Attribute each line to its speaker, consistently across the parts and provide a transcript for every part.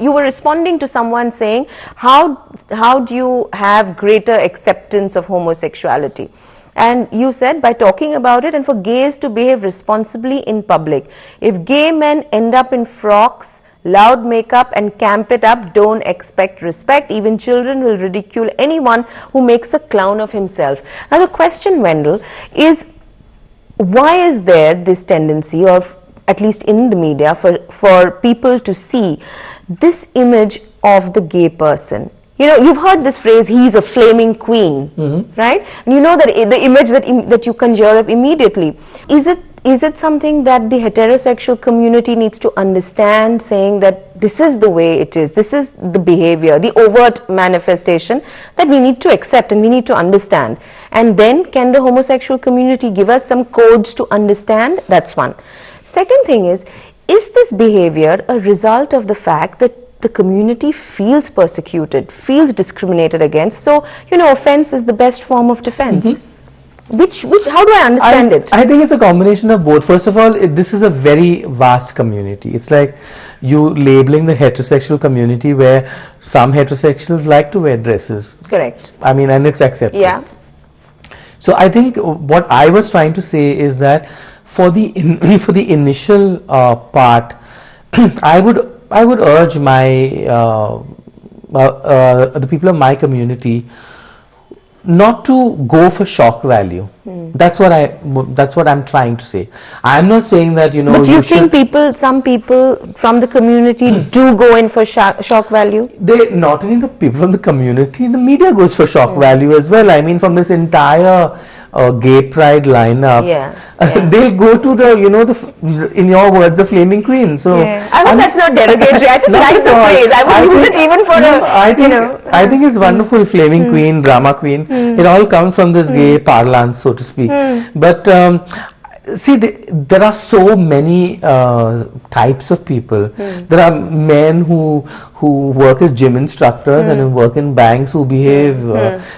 Speaker 1: you were responding to someone saying, how do you have greater acceptance of homosexuality? And you said, by talking about it and for gays to behave responsibly in public. If gay men end up in frocks, loud makeup and camp it up, don't expect respect. Even children will ridicule anyone who makes a clown of himself. Now the question, Wendell, is why is there this tendency, or at least in the media, for people to see this image of the gay person? You know, you've heard this phrase, he's a flaming queen, right? And you know that the image that you conjure up immediately. Is it something that the heterosexual community needs to understand, saying that this is the way it is, this is the behavior, the overt manifestation that we need to accept and we need to understand? And then can the homosexual community give us some codes to understand? That's one. Second thing is this behavior a result of the fact that the community feels persecuted, feels discriminated against? So, you know, offense is the best form of defense. How do I understand it?
Speaker 2: I think it's a combination of both. First of all, this is a very vast community. It's like you labeling the heterosexual community, where some heterosexuals like to wear dresses.
Speaker 1: Correct.
Speaker 2: I mean, and it's accepted.
Speaker 1: Yeah.
Speaker 2: So I think what I was trying to say is that for the initial part, I would urge the people of my community not to go for shock value. That's what I'm trying to say. I'm not saying that, you know.
Speaker 1: But do you think some people from the community do go in for shock value?
Speaker 2: They, not only the people from the community, the media goes for shock value as well. I mean, from this entire gay pride lineup, they'll go to the, you know, in your words, the flaming queen. So
Speaker 1: I hope that's not derogatory. I just like the phrase. I would use it even for
Speaker 2: I think it's wonderful. Flaming queen, drama queen. It all comes from this gay parlance, so to speak. But see, there are so many types of people. There are men who work as gym instructors and who work in banks, who behave,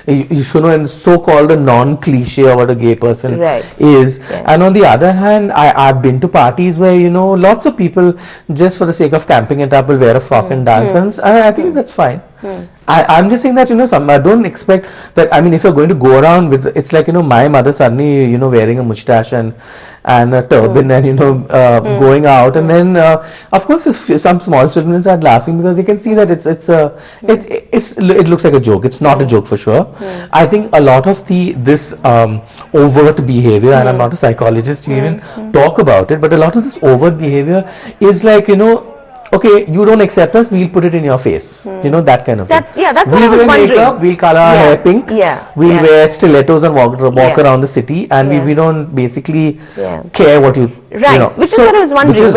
Speaker 2: you know, and so-called the non-cliche of what a gay person is. And on the other hand, I've been to parties where, you know, lots of people, just for the sake of camping it up, will wear a frock and dance, and I think that's fine. I'm just saying that, you know, I don't expect that. I mean, if you're going to go around with, it's like, you know, my mother suddenly, you know, wearing a moustache and a turban and, you know, going out, and then of course if some small children start laughing because they can see that it looks like a joke. It's not a joke for sure. I think a lot of this overt behavior, and I'm not a psychologist to even talk about it, but a lot of this overt behavior is like, you know, okay, you don't accept us, we'll put it in your face. You know, that kind of thing.
Speaker 1: That's what I was wondering.
Speaker 2: Makeup, we'll color our hair pink. We'll wear stilettos and walk around the city, and we don't basically care what you...
Speaker 1: Right,
Speaker 2: you know.
Speaker 1: which is what I was wondering.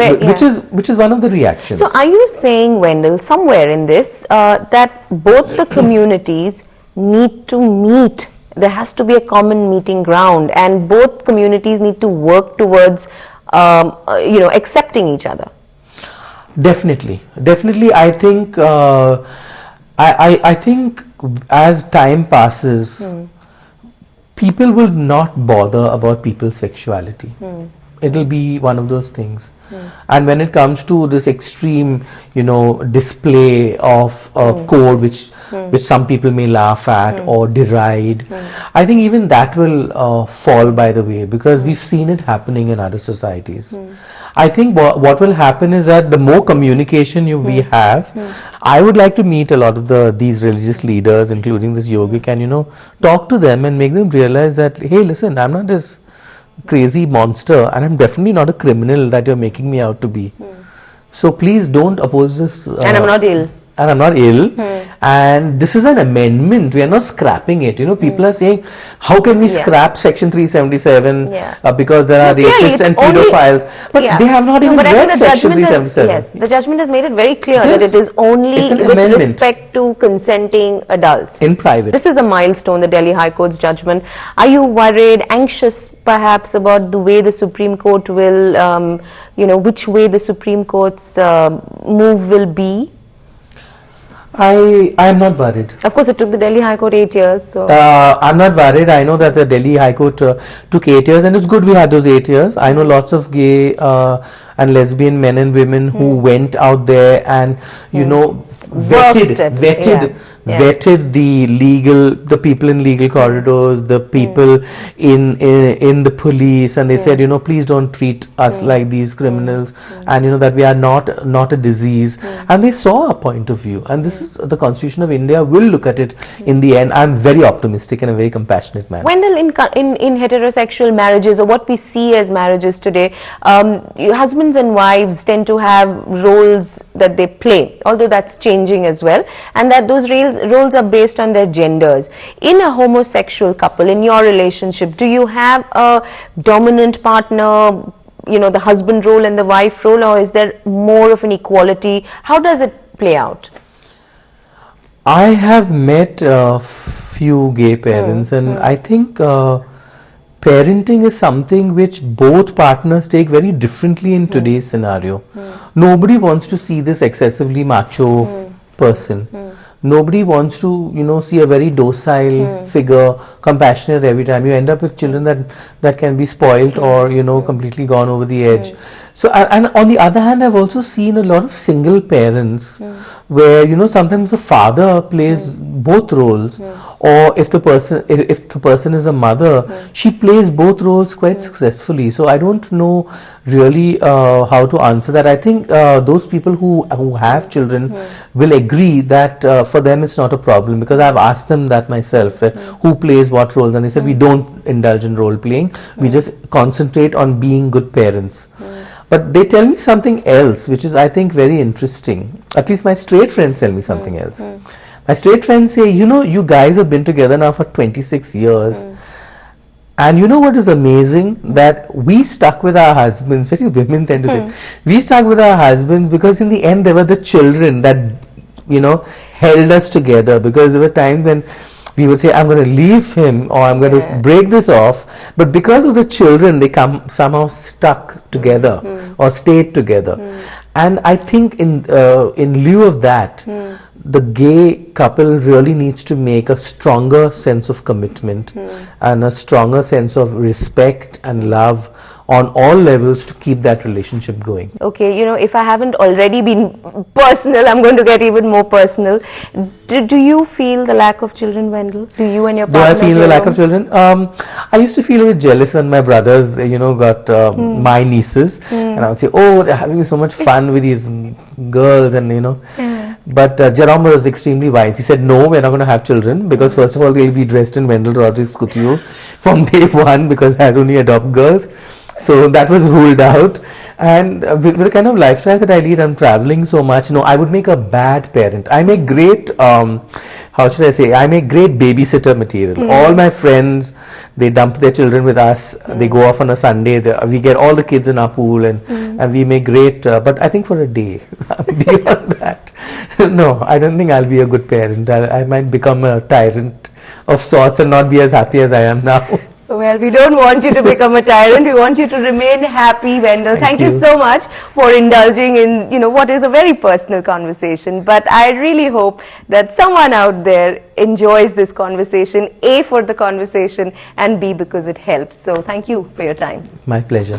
Speaker 2: Which is one of the reactions.
Speaker 1: So are you saying, Wendell, somewhere in this, that both the communities need to meet? There has to be a common meeting ground, and both communities need to work towards, you know, accepting each other?
Speaker 2: Definitely. I think I think as time passes, people will not bother about people's sexuality. It'll be one of those things. And when it comes to this extreme, you know, display of a code which some people may laugh at or deride, I think even that will fall by the way, because we've seen it happening in other societies. I think what will happen is that the more communication we have, I would like to meet a lot of these religious leaders, including this yogic, and, you know, talk to them and make them realize that, hey, listen, I'm not this crazy monster, and I'm definitely not a criminal that you're making me out to be. So please don't oppose this.
Speaker 1: And I'm not ill.
Speaker 2: And this is an amendment. We are not scrapping it. You know, people are saying, how can we scrap Section 377 because there are rapists and pedophiles? But they have not even read Section 377.
Speaker 1: Yes, the judgment has made it very clear that it is only with respect to consenting adults.
Speaker 2: In private.
Speaker 1: This is a milestone, the Delhi High Court's judgment. Are you worried, anxious perhaps about the way the Supreme Court will, you know, which way the Supreme Court's move will be?
Speaker 2: I am not worried.
Speaker 1: Of course, it took the Delhi High Court 8 years. So
Speaker 2: I'm not worried. I know that the Delhi High Court took 8 years, and it's good we had those 8 years. I know lots of gay and lesbian men and women who went out there and vetted the people in legal corridors, the people in the police, and they said, please don't treat us like these criminals, and that we are not a disease, and they saw a point of view, and this is the Constitution of India will look at it in the end. I'm very optimistic and a very compassionate man.
Speaker 1: Wendell, in heterosexual marriages, or what we see as marriages today, husbands and wives tend to have roles that they play, although that's changing as well, and that those roles are based on their genders. In a homosexual couple, in your relationship, do you have a dominant partner, the husband role and the wife role, or is there more of an equality? How does it play out?
Speaker 2: I have met a few gay parents, and I think parenting is something which both partners take very differently in today's scenario. Nobody wants to see this excessively macho person. Nobody wants to, see a very docile figure, compassionate every time. You end up with children that can be spoilt or, completely gone over the edge. So, and on the other hand, I've also seen a lot of single parents where, sometimes the father plays both roles, or if the person is a mother, she plays both roles quite successfully. So I don't know really how to answer that. I think those people who have children will agree that for them it's not a problem, because I've asked them that myself, that who plays what roles, and they said we don't indulge in role playing, we just concentrate on being good parents. But they tell me something else, which is, I think, very interesting. At least my straight friends tell me something else. My straight friends say, you guys have been together now for 26 years. And you know what is amazing? That we stuck with our husbands, especially women tend to say, we stuck with our husbands because in the end they were the children that, held us together. Because there were times when we would say, I'm going to leave him, or I'm going to break this off. But because of the children, they somehow stuck together or stayed together. And I think in lieu of that, the gay couple really needs to make a stronger sense of commitment and a stronger sense of respect and love on all levels to keep that relationship going.
Speaker 1: Okay, if I haven't already been personal, I'm going to get even more personal. Do you feel the lack of children, Wendell? Do you and your partner?
Speaker 2: Do I feel the lack of children? I used to feel a bit jealous when my brothers, got my nieces, and I would say, oh, they're having so much fun with these girls, and But Jerome was extremely wise. He said, no, we're not going to have children, because first of all, they'll be dressed in Wendell Rodricks couture from day one, because I only adopt girls. So that was ruled out. And with the kind of lifestyle that I lead, I'm traveling so much, I would make a bad parent. I make great, how should I say, I make great babysitter material. All my friends, they dump their children with us. They go off on a Sunday. We get all the kids in our pool, and we make great, but I think for a day. Beyond that, no, I don't think I'll be a good parent. I might become a tyrant of sorts and not be as happy as I am now.
Speaker 1: Well, we don't want you to become a tyrant. We want you to remain happy, Wendell. Thank you so much for indulging in, what is a very personal conversation. But I really hope that someone out there enjoys this conversation, A, for the conversation, and B, because it helps. So thank you for your time.
Speaker 2: My pleasure.